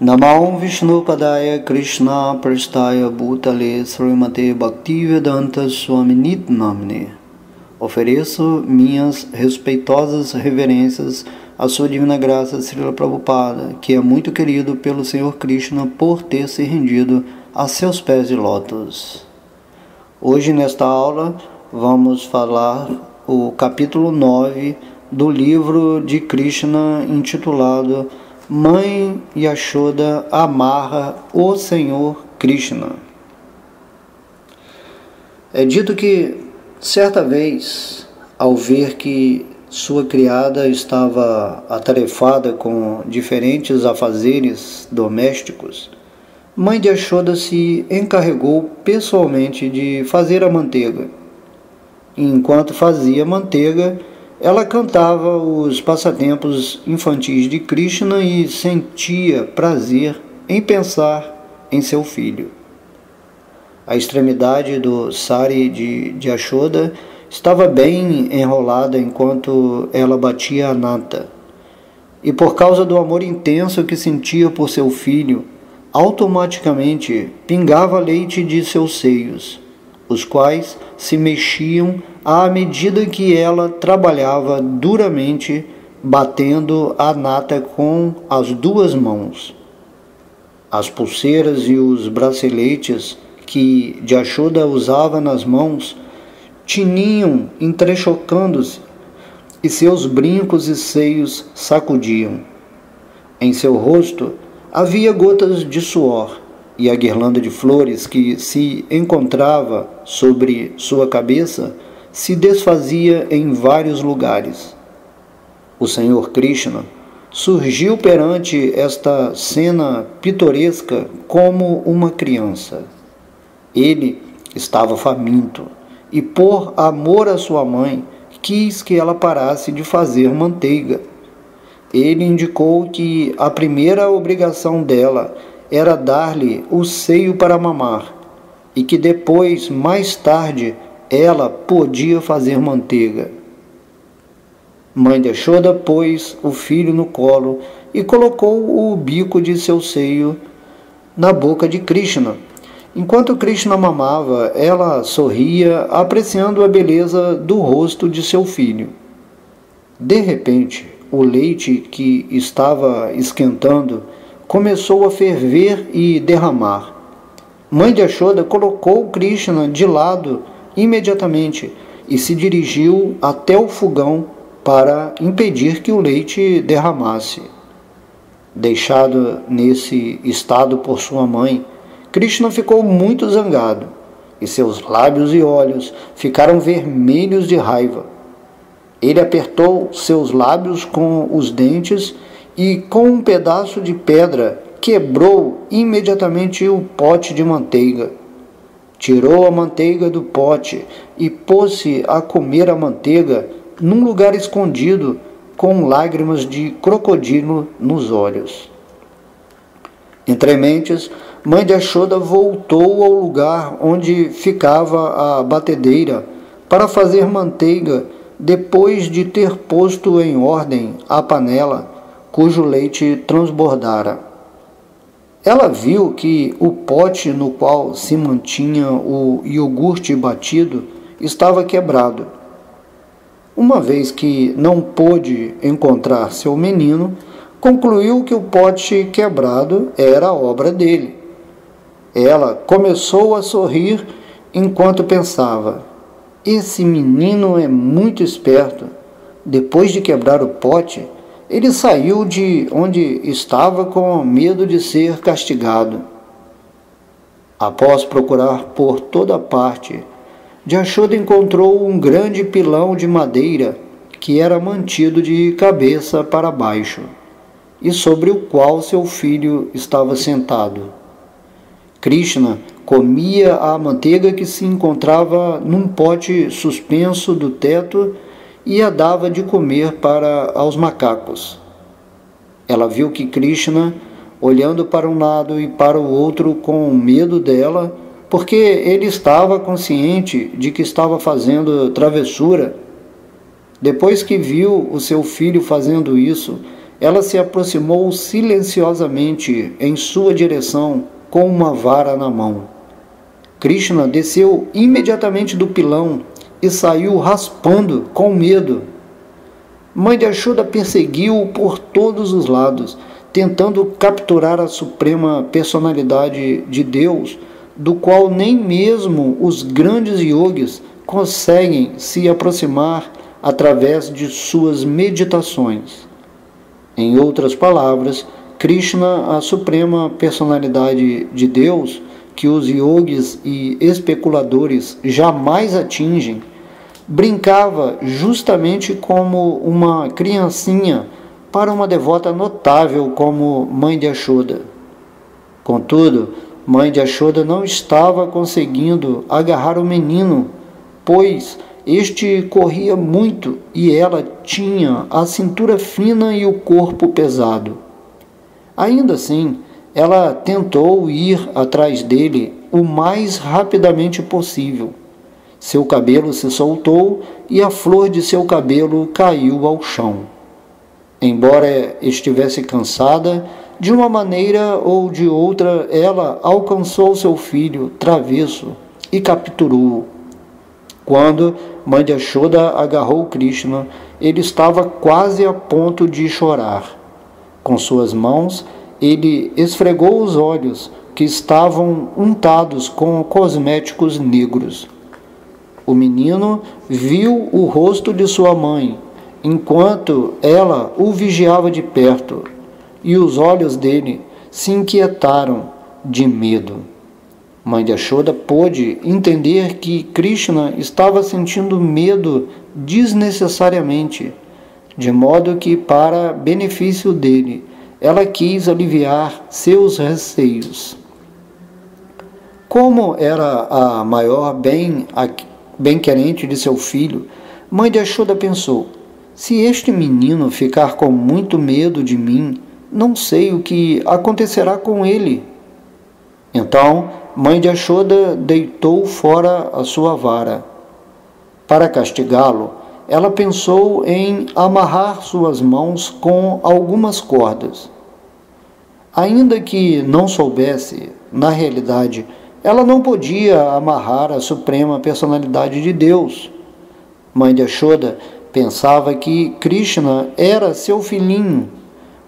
Namah Vishnupadaya Krishna Prastaya Bhutale Srimate Bhaktivedanta Swami Nityanamane. Ofereço minhas respeitosas reverências à sua divina graça Srila Prabhupada, que é muito querido pelo Senhor Krishna por ter se rendido a seus pés de lótus. Hoje, nesta aula, vamos falar o capítulo 9 do livro de Krishna intitulado Mãe Yashoda amarra o Senhor Krishna. É dito que, certa vez, ao ver que sua criada estava atarefada com diferentes afazeres domésticos, Mãe de Yashoda se encarregou pessoalmente de fazer a manteiga. Enquanto fazia manteiga, ela cantava os passatempos infantis de Krishna e sentia prazer em pensar em seu filho. A extremidade do sari de Yashoda estava bem enrolada enquanto ela batia a nata. E por causa do amor intenso que sentia por seu filho, automaticamente pingava leite de seus seios, os quais se mexiam à medida que ela trabalhava duramente, batendo a nata com as duas mãos. As pulseiras e os braceletes que Yashoda usava nas mãos tiniam entrechocando-se, e seus brincos e seios sacudiam. Em seu rosto havia gotas de suor, e a guirlanda de flores que se encontrava sobre sua cabeça se desfazia em vários lugares. O Senhor Krishna surgiu perante esta cena pitoresca como uma criança. Ele estava faminto e, por amor à sua mãe, quis que ela parasse de fazer manteiga. Ele indicou que a primeira obrigação dela era dar-lhe o seio para mamar, e que depois, mais tarde, ela podia fazer manteiga. Mãe de Yashoda pôs o filho no colo e colocou o bico de seu seio na boca de Krishna. Enquanto Krishna mamava, ela sorria, apreciando a beleza do rosto de seu filho. De repente, o leite que estava esquentando começou a ferver e derramar. Mãe de Yashoda colocou Krishna de lado imediatamente e se dirigiu até o fogão para impedir que o leite derramasse. Deixado nesse estado por sua mãe, Krishna ficou muito zangado e seus lábios e olhos ficaram vermelhos de raiva. Ele apertou seus lábios com os dentes e, com um pedaço de pedra, quebrou imediatamente o pote de manteiga. Tirou a manteiga do pote e pôs-se a comer a manteiga num lugar escondido, com lágrimas de crocodilo nos olhos. Entre mentes, Mãe de Yashoda voltou ao lugar onde ficava a batedeira para fazer manteiga, depois de ter posto em ordem a panela cujo leite transbordara. Ela viu que o pote no qual se mantinha o iogurte batido estava quebrado. Uma vez que não pôde encontrar seu menino, concluiu que o pote quebrado era obra dele. Ela começou a sorrir enquanto pensava: esse menino é muito esperto. Depois de quebrar o pote, ele saiu de onde estava com medo de ser castigado. Após procurar por toda parte, Yashoda encontrou um grande pilão de madeira que era mantido de cabeça para baixo e sobre o qual seu filho estava sentado. Krishna comia a manteiga que se encontrava num pote suspenso do teto e a dava de comer aos macacos. Ela viu que Krishna, olhando para um lado e para o outro com medo dela, porque ele estava consciente de que estava fazendo travessura. Depois que viu o seu filho fazendo isso, ela se aproximou silenciosamente em sua direção com uma vara na mão. Krishna desceu imediatamente do pilão e saiu raspando com medo. Mãe de Yashoda perseguiu-o por todos os lados, tentando capturar a suprema personalidade de Deus, do qual nem mesmo os grandes yogis conseguem se aproximar através de suas meditações. Em outras palavras, Krishna, a suprema personalidade de Deus, que os yogis e especuladores jamais atingem, brincava justamente como uma criancinha para uma devota notável como Mãe de Yashoda. Contudo, Mãe de Yashoda não estava conseguindo agarrar o menino, pois este corria muito e ela tinha a cintura fina e o corpo pesado. Ainda assim, ela tentou ir atrás dele o mais rapidamente possível. Seu cabelo se soltou e a flor de seu cabelo caiu ao chão. Embora estivesse cansada, de uma maneira ou de outra, ela alcançou seu filho travesso e capturou-o. Quando Mãe de Yashoda agarrou Krishna, ele estava quase a ponto de chorar. Com suas mãos, ele esfregou os olhos, que estavam untados com cosméticos negros. O menino viu o rosto de sua mãe, enquanto ela o vigiava de perto, e os olhos dele se inquietaram de medo. Mãe de Yashoda pôde entender que Krishna estava sentindo medo desnecessariamente, de modo que, para benefício dele, ela quis aliviar seus receios. Como era a maior bem-querente de seu filho, Mãe de Yashoda pensou: se este menino ficar com muito medo de mim, não sei o que acontecerá com ele. Então, Mãe de Yashoda deitou fora a sua vara. Para castigá-lo, ela pensou em amarrar suas mãos com algumas cordas. Ainda que não soubesse, na realidade, ela não podia amarrar a suprema personalidade de Deus. Mãe de Yashoda pensava que Krishna era seu filhinho.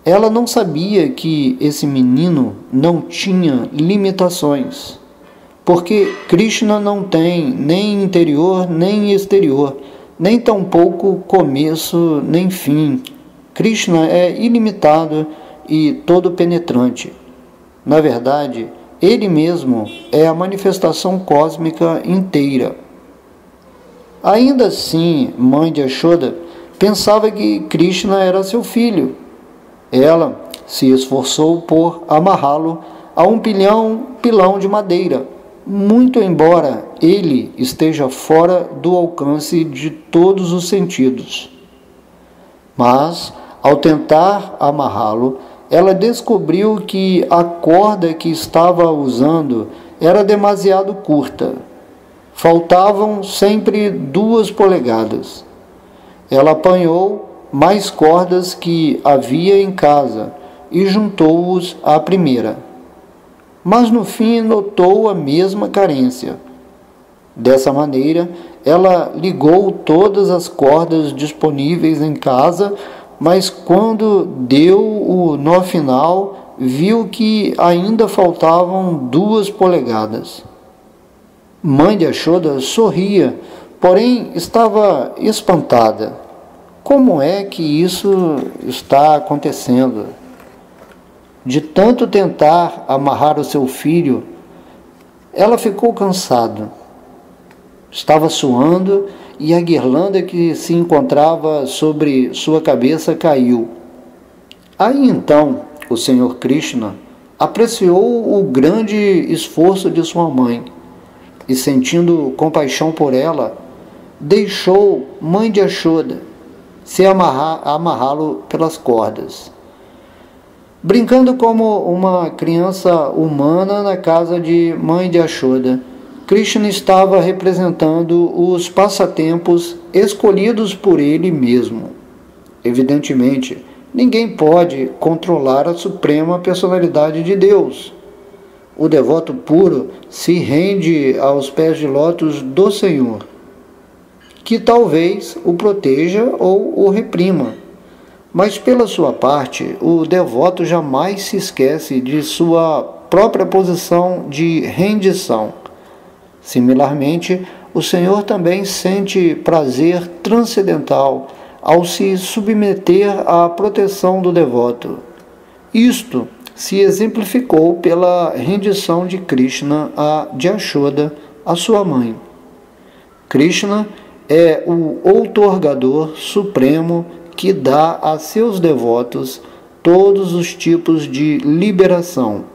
Ela não sabia que esse menino não tinha limitações, porque Krishna não tem nem interior nem exterior, nem tampouco começo nem fim. Krishna é ilimitado e todo penetrante. Na verdade, ele mesmo é a manifestação cósmica inteira. Ainda assim, Mãe de Yashoda pensava que Krishna era seu filho. Ela se esforçou por amarrá-lo a um pilão de madeira, muito embora ele esteja fora do alcance de todos os sentidos. Mas, ao tentar amarrá-lo, ela descobriu que a corda que estava usando era demasiado curta. Faltavam sempre 2 polegadas. Ela apanhou mais cordas que havia em casa e juntou-os à primeira. Mas no fim notou a mesma carência. Dessa maneira, ela ligou todas as cordas disponíveis em casa, mas quando deu o nó final, viu que ainda faltavam 2 polegadas. Mãe de Yashoda sorria, porém estava espantada. Como é que isso está acontecendo? De tanto tentar amarrar o seu filho, ela ficou cansada. Estava suando e a guirlanda que se encontrava sobre sua cabeça caiu. Aí então o Senhor Krishna apreciou o grande esforço de sua mãe e, sentindo compaixão por ela, deixou Mãe de Yashoda se amarrá-lo pelas cordas. Brincando como uma criança humana na casa de Mãe de Yashoda, Krishna estava representando os passatempos escolhidos por ele mesmo. Evidentemente, ninguém pode controlar a suprema personalidade de Deus. O devoto puro se rende aos pés de lótus do Senhor, que talvez o proteja ou o reprima. Mas, pela sua parte, o devoto jamais se esquece de sua própria posição de rendição. Similarmente, o Senhor também sente prazer transcendental ao se submeter à proteção do devoto. Isto se exemplificou pela rendição de Krishna a Yashoda, a sua mãe. Krishna é o outorgador supremo que dá a seus devotos todos os tipos de liberação,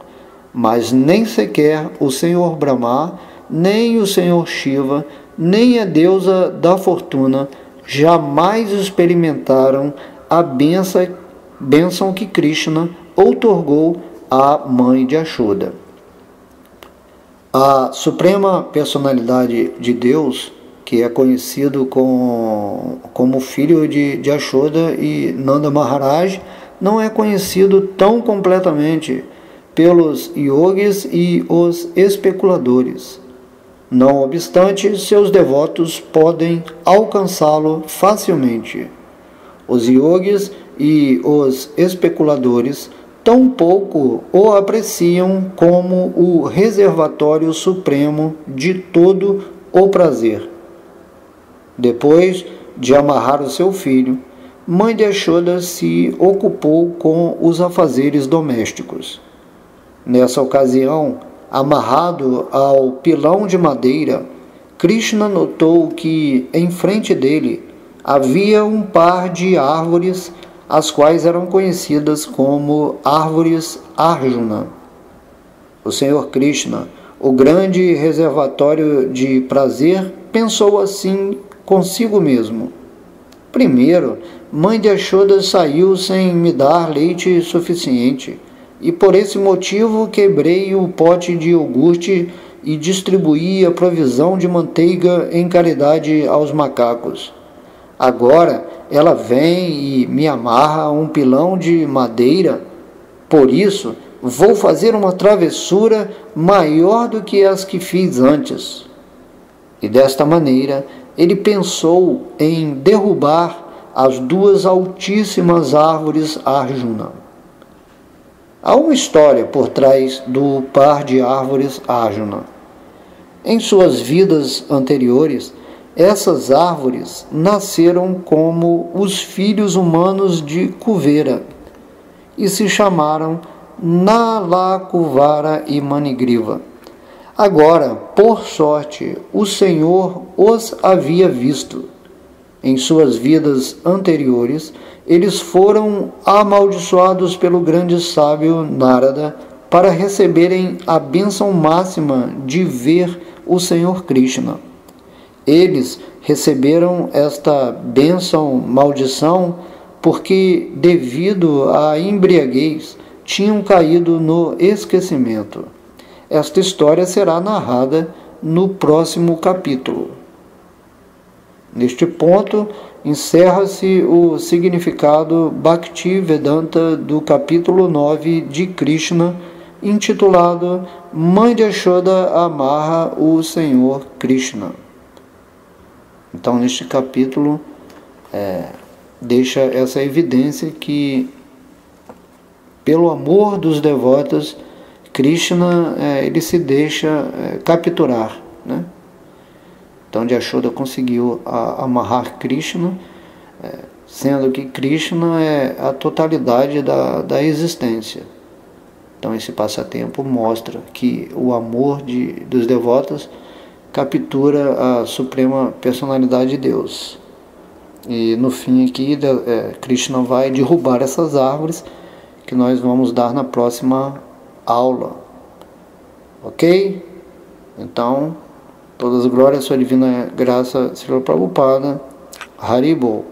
mas nem sequer o Senhor Brahma, nem o Senhor Shiva, nem a deusa da fortuna jamais experimentaram a bênção que Krishna outorgou à mãe de Yashoda. A suprema personalidade de Deus, que é conhecido como filho de Yashoda e Nanda Maharaj, não é conhecido tão completamente pelos yogis e os especuladores. Não obstante, seus devotos podem alcançá-lo facilmente. Os yogis e os especuladores tampouco o apreciam como o reservatório supremo de todo o prazer. Depois de amarrar o seu filho, mãe de Yashoda se ocupou com os afazeres domésticos. Nessa ocasião, amarrado ao pilão de madeira, Krishna notou que em frente dele havia um par de árvores, as quais eram conhecidas como árvores Arjuna. O Senhor Krishna, o grande reservatório de prazer, pensou assim consigo mesmo: primeiro, mãe de Yashoda saiu sem me dar leite suficiente, e por esse motivo quebrei o pote de iogurte e distribuí a provisão de manteiga em caridade aos macacos. Agora ela vem e me amarra a um pilão de madeira. Por isso, vou fazer uma travessura maior do que as que fiz antes. E desta maneira, ele pensou em derrubar as duas altíssimas árvores Arjuna. Há uma história por trás do par de árvores Arjuna. Em suas vidas anteriores, essas árvores nasceram como os filhos humanos de Kuvera e se chamaram Nalakuvara e Manigriva. Agora, por sorte, o Senhor os havia visto. Em suas vidas anteriores, eles foram amaldiçoados pelo grande sábio Narada para receberem a bênção máxima de ver o Senhor Krishna. Eles receberam esta maldição porque, devido à embriaguez, tinham caído no esquecimento. Esta história será narrada no próximo capítulo. Neste ponto, encerra-se o significado Bhakti-vedanta do capítulo 9 de Krishna, intitulado Mãe de Yashoda amarra o Senhor Krishna. Então, neste capítulo, deixa essa evidência que, pelo amor dos devotos, Krishna ele se deixa capturar, né? Então, Yashoda conseguiu amarrar Krishna, sendo que Krishna é a totalidade da existência. Então, esse passatempo mostra que o amor dos devotos captura a suprema personalidade de Deus. E no fim aqui, Krishna vai derrubar essas árvores que nós vamos dar na próxima aula. Ok? Então, todas as glórias à sua divina graça, Srila Prabhupada. Haribol.